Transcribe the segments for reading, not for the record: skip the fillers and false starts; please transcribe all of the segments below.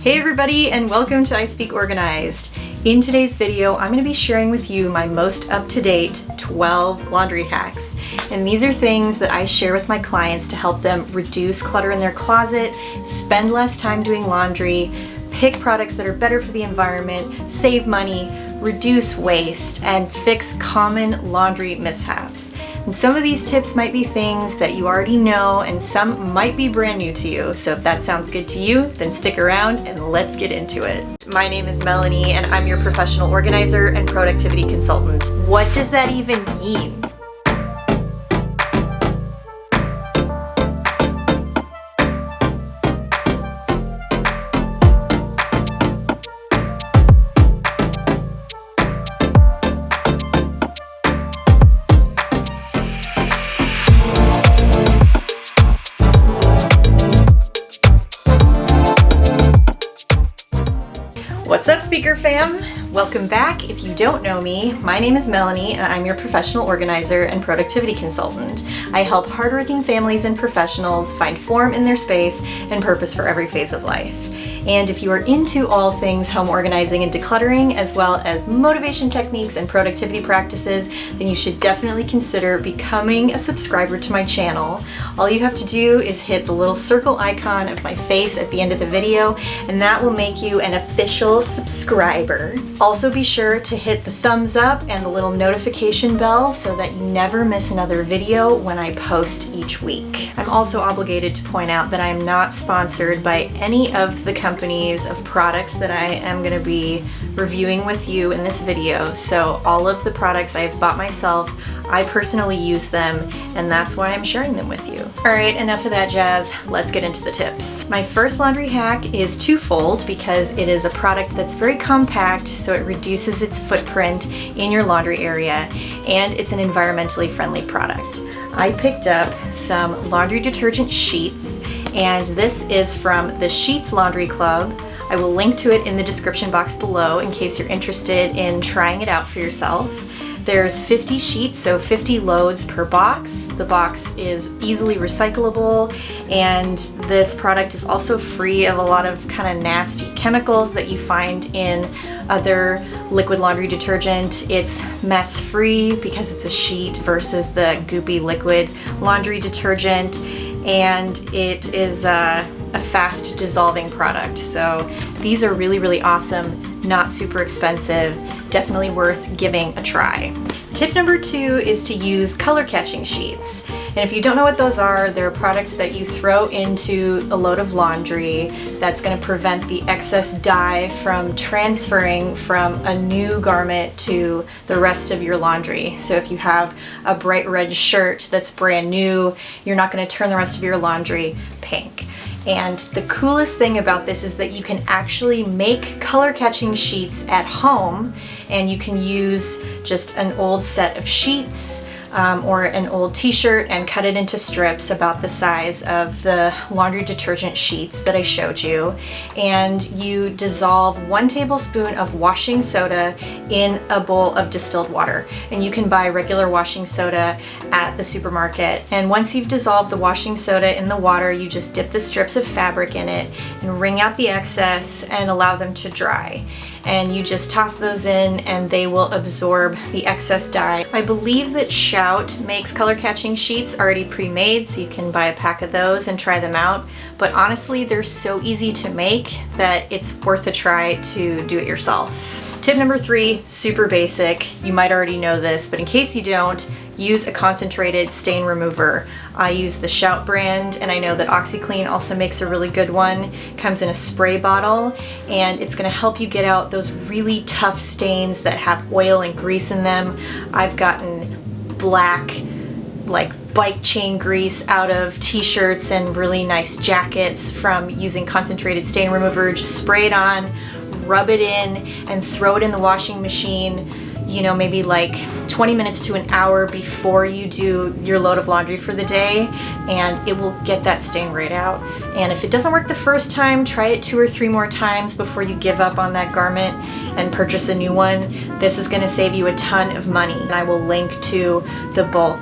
Hey everybody, and welcome to I Speak Organized. In today's video, I'm going to be sharing with you my most up-to-date 12 laundry hacks. And these are things that I share with my clients to help them reduce clutter in their closet, spend less time doing laundry, pick products that are better for the environment, save money, reduce waste, and fix common laundry mishaps. And some of these tips might be things that you already know, and some might be brand new to you. So if that sounds good to you, then stick around and let's get into it. My name is Melanie, and I'm your professional organizer and productivity consultant. What does that even mean? What's up, Speaker fam? Welcome back. If you don't know me, my name is Melanie and I'm your professional organizer and productivity consultant. I help hardworking families and professionals find form in their space and purpose for every phase of life. And if you are into all things home organizing and decluttering, as well as motivation techniques and productivity practices, then you should definitely consider becoming a subscriber to my channel. All you have to do is hit the little circle icon of my face at the end of the video, and that will make you an official subscriber. Also be sure to hit the thumbs up and the little notification bell so that you never miss another video when I post each week. I'm also obligated to point out that I am not sponsored by any of the companies of products that I am going to be reviewing with you in this video. So all of the products I've bought myself, I personally use them, and that's why I'm sharing them with you. Alright, enough of that jazz, let's get into the tips. My first laundry hack is twofold because it is a product that's very compact, so it reduces its footprint in your laundry area, and it's an environmentally friendly product. I picked up some laundry detergent sheets, and this is from the Sheets Laundry Club. I will link to it in the description box below in case you're interested in trying it out for yourself. There's 50 sheets, so 50 loads per box. The box is easily recyclable, and this product is also free of a lot of kind of nasty chemicals that you find in other liquid laundry detergent. It's mess free because it's a sheet versus the goopy liquid laundry detergent, and it is a fast dissolving product. So these are really, really awesome, not super expensive, definitely worth giving a try. Tip number 2 is to use color catching sheets. And if you don't know what those are, they're a product that you throw into a load of laundry that's going to prevent the excess dye from transferring from a new garment to the rest of your laundry. So if you have a bright red shirt that's brand new, you're not going to turn the rest of your laundry pink. And the coolest thing about this is that you can actually make color catching sheets at home, and you can use just an old set of sheets or an old t-shirt and cut it into strips about the size of the laundry detergent sheets that I showed you, and you dissolve 1 tablespoon of washing soda in a bowl of distilled water. And you can buy regular washing soda at the supermarket, and once you've dissolved the washing soda in the water, you just dip the strips of fabric in it and wring out the excess and allow them to dry. And you just toss those in and they will absorb the excess dye. I believe that Shout makes color catching sheets already pre-made, so you can buy a pack of those and try them out. But honestly, they're so easy to make that it's worth a try to do it yourself. Tip number 3, super basic. You might already know this, but in case you don't, use a concentrated stain remover. I use the Shout brand, and I know that OxyClean also makes a really good one. Comes in a spray bottle, and it's going to help you get out those really tough stains that have oil and grease in them. I've gotten black, like bike chain grease out of t-shirts and really nice jackets from using concentrated stain remover. Just spray it on, rub it in, and throw it in the washing machine, you know, maybe like 20 minutes to an hour before you do your load of laundry for the day, and it will get that stain right out. And if it doesn't work the first time, try it 2 or 3 more times before you give up on that garment and purchase a new one. This is going to save you a ton of money, and I will link to the bulk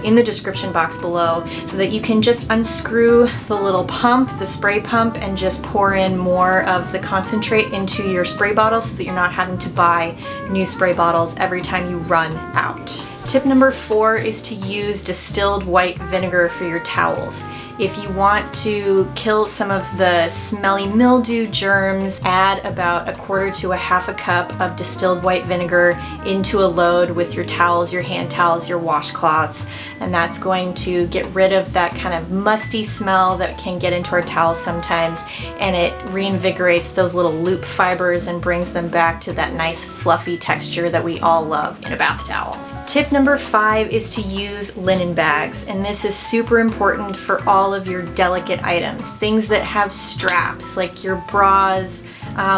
in the description box below so that you can just unscrew the little pump, the spray pump, and just pour in more of the concentrate into your spray bottle so that you're not having to buy new spray bottles every time you run out. Tip number 4 is to use distilled white vinegar for your towels. If you want to kill some of the smelly mildew germs, add about 1/4 to 1/2 cup of distilled white vinegar into a load with your towels, your hand towels, your washcloths, and that's going to get rid of that kind of musty smell that can get into our towels sometimes, and it reinvigorates those little loop fibers and brings them back to that nice fluffy texture that we all love in a bath towel. Tip number 5 is to use linen bags, and this is super important for all of your delicate items. Things that have straps, like your bras,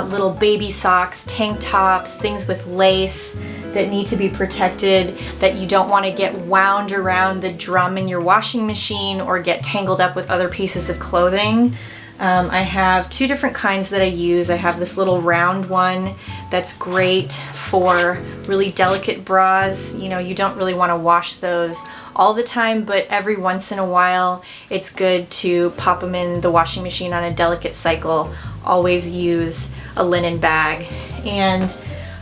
little baby socks, tank tops, things with lace that need to be protected, that you don't want to get wound around the drum in your washing machine or get tangled up with other pieces of clothing. I have 2 different kinds that I use. I have this little round one that's great for really delicate bras. You know, you don't really want to wash those all the time, but every once in a while it's good to pop them in the washing machine on a delicate cycle. Always use a linen bag. And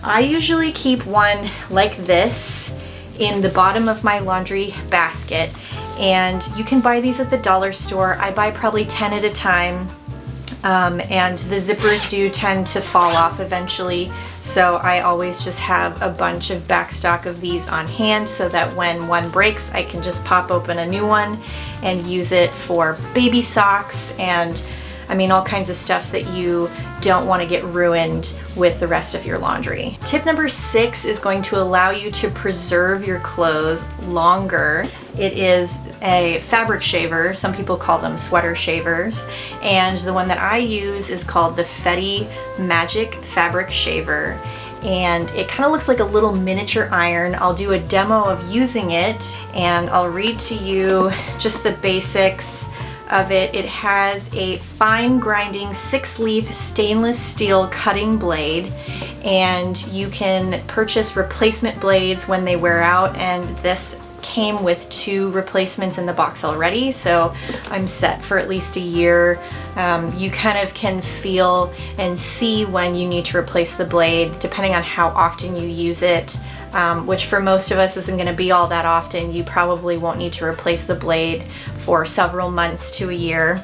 I usually keep one like this in the bottom of my laundry basket. And you can buy these at the dollar store. I buy probably 10 at a time, and the zippers do tend to fall off eventually, so I always just have a bunch of backstock of these on hand so that when one breaks I can just pop open a new one and use it for baby socks and all kinds of stuff that you don't want to get ruined with the rest of your laundry. Tip number 6 is going to allow you to preserve your clothes longer. It is a fabric shaver. Some people call them sweater shavers. And the one that I use is called the Fetty Magic Fabric Shaver. And it kind of looks like a little miniature iron. I'll do a demo of using it and I'll read to you just the basics of it. It has a fine grinding 6-leaf stainless steel cutting blade, and you can purchase replacement blades when they wear out, and this came with 2 replacements in the box already, so I'm set for at least a year. You kind of can feel and see when you need to replace the blade depending on how often you use it, which for most of us isn't going to be all that often. You probably won't need to replace the blade for several months to a year.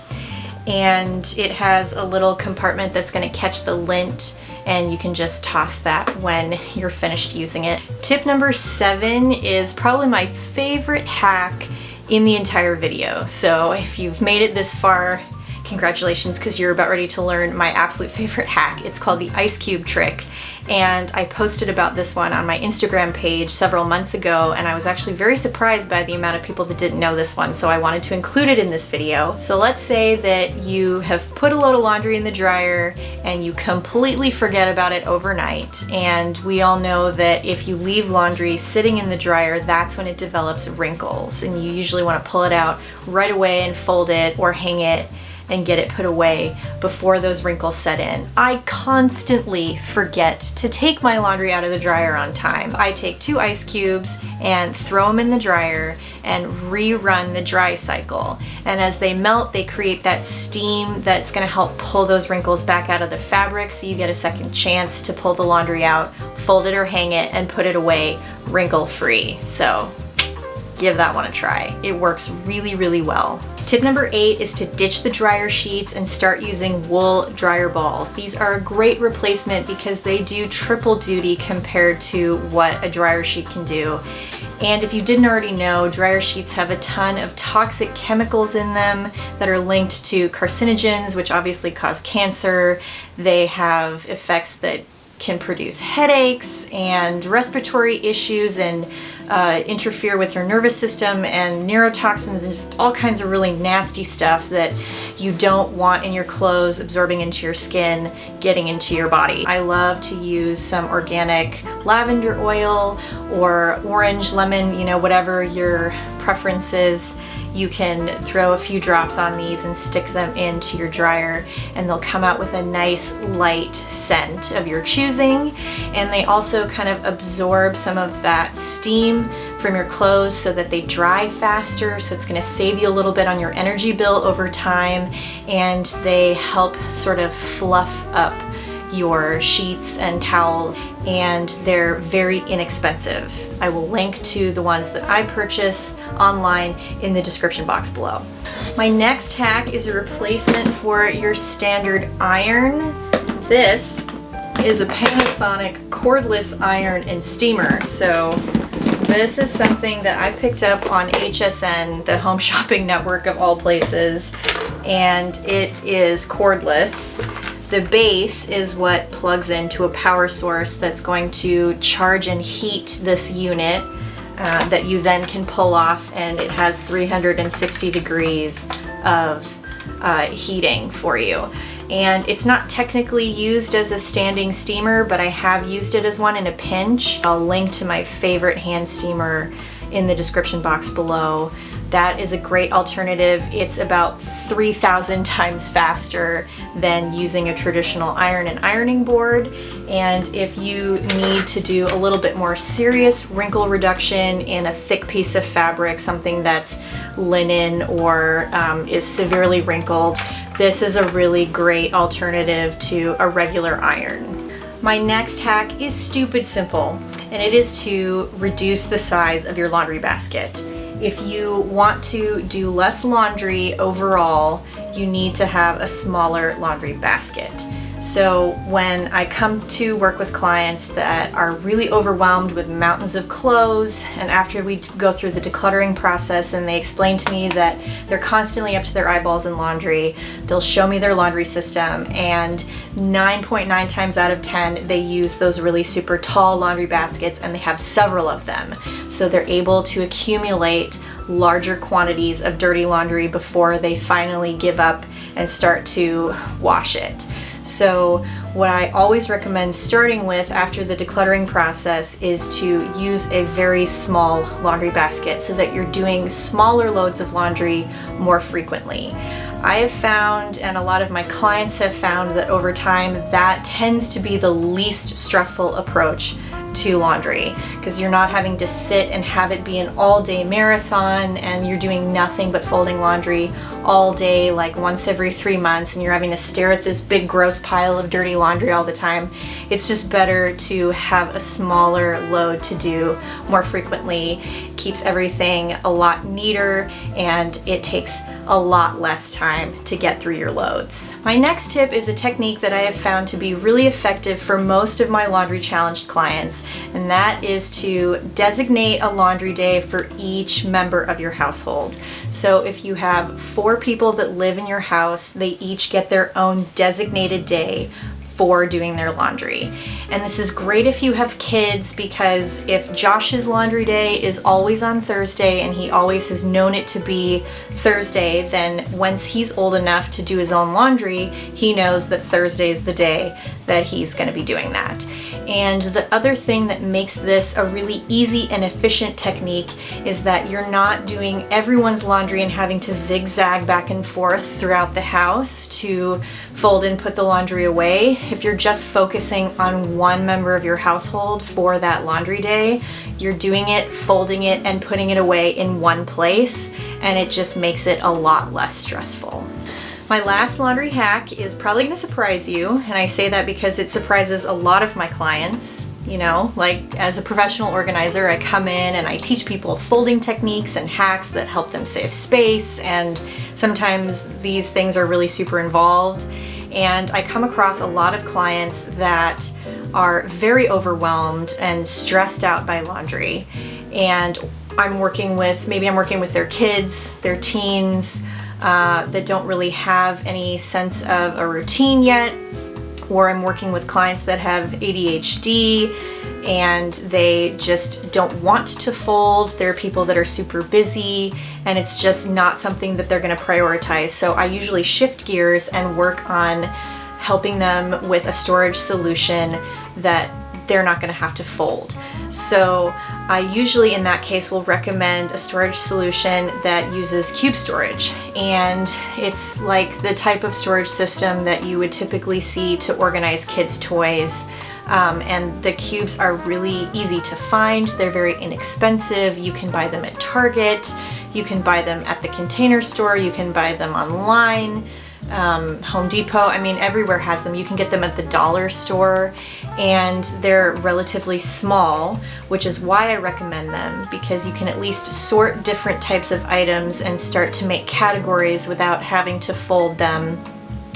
And it has a little compartment that's going to catch the lint, and you can just toss that when you're finished using it. Tip number 7 is probably my favorite hack in the entire video. So if you've made it this far, congratulations, because you're about ready to learn my absolute favorite hack. It's called the ice cube trick, and I posted about this one on my Instagram page several months ago, and I was actually very surprised by the amount of people that didn't know this one, so I wanted to include it in this video. So let's say that you have put a load of laundry in the dryer and you completely forget about it overnight, and we all know that if you leave laundry sitting in the dryer, that's when it develops wrinkles, and you usually want to pull it out right away and fold it or hang it and get it put away before those wrinkles set in. I constantly forget to take my laundry out of the dryer on time. I take 2 ice cubes and throw them in the dryer and rerun the dry cycle. And as they melt, they create that steam that's gonna help pull those wrinkles back out of the fabric, so you get a second chance to pull the laundry out, fold it or hang it, and put it away wrinkle-free. So give that one a try. It works really, really well. Tip number 8 is to ditch the dryer sheets and start using wool dryer balls. These are a great replacement because they do triple duty compared to what a dryer sheet can do. And if you didn't already know, dryer sheets have a ton of toxic chemicals in them that are linked to carcinogens, which obviously cause cancer. They have effects that can produce headaches and respiratory issues and interfere with your nervous system and neurotoxins and just all kinds of really nasty stuff that you don't want in your clothes absorbing into your skin, getting into your body. I love to use some organic lavender oil or orange, lemon, whatever your preference is, you can throw a few drops on these and stick them into your dryer, and they'll come out with a nice light scent of your choosing. And they also kind of absorb some of that steam from your clothes so that they dry faster, so it's going to save you a little bit on your energy bill over time, and they help sort of fluff up your sheets and towels, and they're very inexpensive. I will link to the ones that I purchase online in the description box below. My next hack is a replacement for your standard iron. This is a Panasonic cordless iron and steamer. So this is something that I picked up on HSN, the home shopping network of all places, and it is cordless. The base is what plugs into a power source that's going to charge and heat this unit that you then can pull off, and it has 360 degrees of heating for you. And it's not technically used as a standing steamer, but I have used it as one in a pinch. I'll link to my favorite hand steamer in the description box below. That is a great alternative. It's about 3,000 times faster than using a traditional iron and ironing board. And if you need to do a little bit more serious wrinkle reduction in a thick piece of fabric, something that's linen or is severely wrinkled, this is a really great alternative to a regular iron. My next hack is stupid simple, and it is to reduce the size of your laundry basket. If you want to do less laundry overall, you need to have a smaller laundry basket. So when I come to work with clients that are really overwhelmed with mountains of clothes, and after we go through the decluttering process and they explain to me that they're constantly up to their eyeballs in laundry, they'll show me their laundry system, and 9.9 times out of 10 they use those really super tall laundry baskets, and they have several of them. So they're able to accumulate larger quantities of dirty laundry before they finally give up and start to wash it. So what I always recommend starting with after the decluttering process is to use a very small laundry basket so that you're doing smaller loads of laundry more frequently. I have found, and a lot of my clients have found, that over time that tends to be the least stressful approach to laundry, because you're not having to sit and have it be an all-day marathon and you're doing nothing but folding laundry all day, like once every 3 months, and you're having to stare at this big gross pile of dirty laundry all the time. It's just better to have a smaller load to do more frequently. It keeps everything a lot neater, and it takes a lot less time to get through your loads. My next tip is a technique that I have found to be really effective for most of my laundry challenged clients, and that is to designate a laundry day for each member of your household. So if you have 4 people that live in your house, they each get their own designated day for doing their laundry. And this is great if you have kids, because if Josh's laundry day is always on Thursday and he always has known it to be Thursday, then once he's old enough to do his own laundry, he knows that Thursday is the day that he's going to be doing that. And the other thing that makes this a really easy and efficient technique is that you're not doing everyone's laundry and having to zigzag back and forth throughout the house to fold and put the laundry away. If you're just focusing on one member of your household for that laundry day, you're doing it, folding it, and putting it away in one place, and it just makes it a lot less stressful. My last laundry hack is probably going to surprise you, and I say that because it surprises a lot of my clients. You know, like as a professional organizer, I come in and I teach people folding techniques and hacks that help them save space, and sometimes these things are really super involved. And I come across a lot of clients that are very overwhelmed and stressed out by laundry, and I'm working with their kids, their teens, that don't really have any sense of a routine yet, or I'm working with clients that have ADHD and they just don't want to fold. There are people that are super busy and it's just not something that they're going to prioritize. So I usually shift gears and work on helping them with a storage solution that they're not going to have to fold. So I usually in that case will recommend a storage solution that uses cube storage, and it's like the type of storage system that you would typically see to organize kids' toys. And the cubes are really easy to find. They're very inexpensive. You can buy them at Target, you can buy them at the Container Store, you can buy them online. Home Depot, I mean, everywhere has them. You can get them at the dollar store, and they're relatively small, which is why I recommend them, because you can at least sort different types of items and start to make categories without having to fold them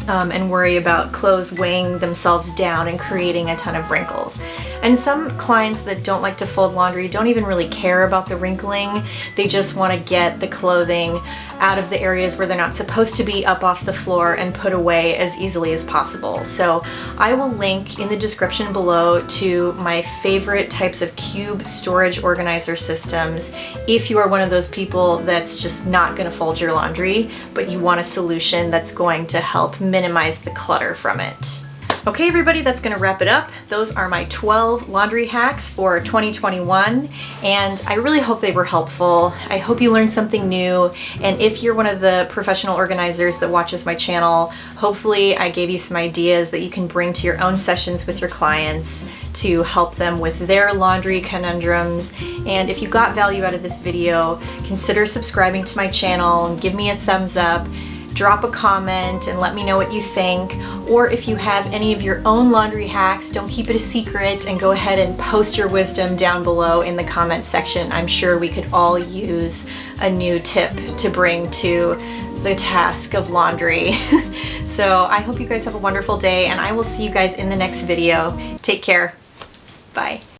and worry about clothes weighing themselves down and creating a ton of wrinkles. And some clients that don't like to fold laundry don't even really care about the wrinkling. They just want to get the clothing out of the areas where they're not supposed to be, up off the floor and put away as easily as possible. So I will link in the description below to my favorite types of cube storage organizer systems if you are one of those people that's just not going to fold your laundry, but you want a solution that's going to help minimize the clutter from it. Okay, everybody, that's going to wrap it up. Those are my 12 laundry hacks for 2021, and I really hope they were helpful. I hope you learned something new, and if you're one of the professional organizers that watches my channel, hopefully I gave you some ideas that you can bring to your own sessions with your clients to help them with their laundry conundrums. And if you got value out of this video, consider subscribing to my channel and give me a thumbs up. Drop a comment and let me know what you think. Or if you have any of your own laundry hacks, don't keep it a secret and go ahead and post your wisdom down below in the comment section. I'm sure we could all use a new tip to bring to the task of laundry. So I hope you guys have a wonderful day, and I will see you guys in the next video. Take care. Bye.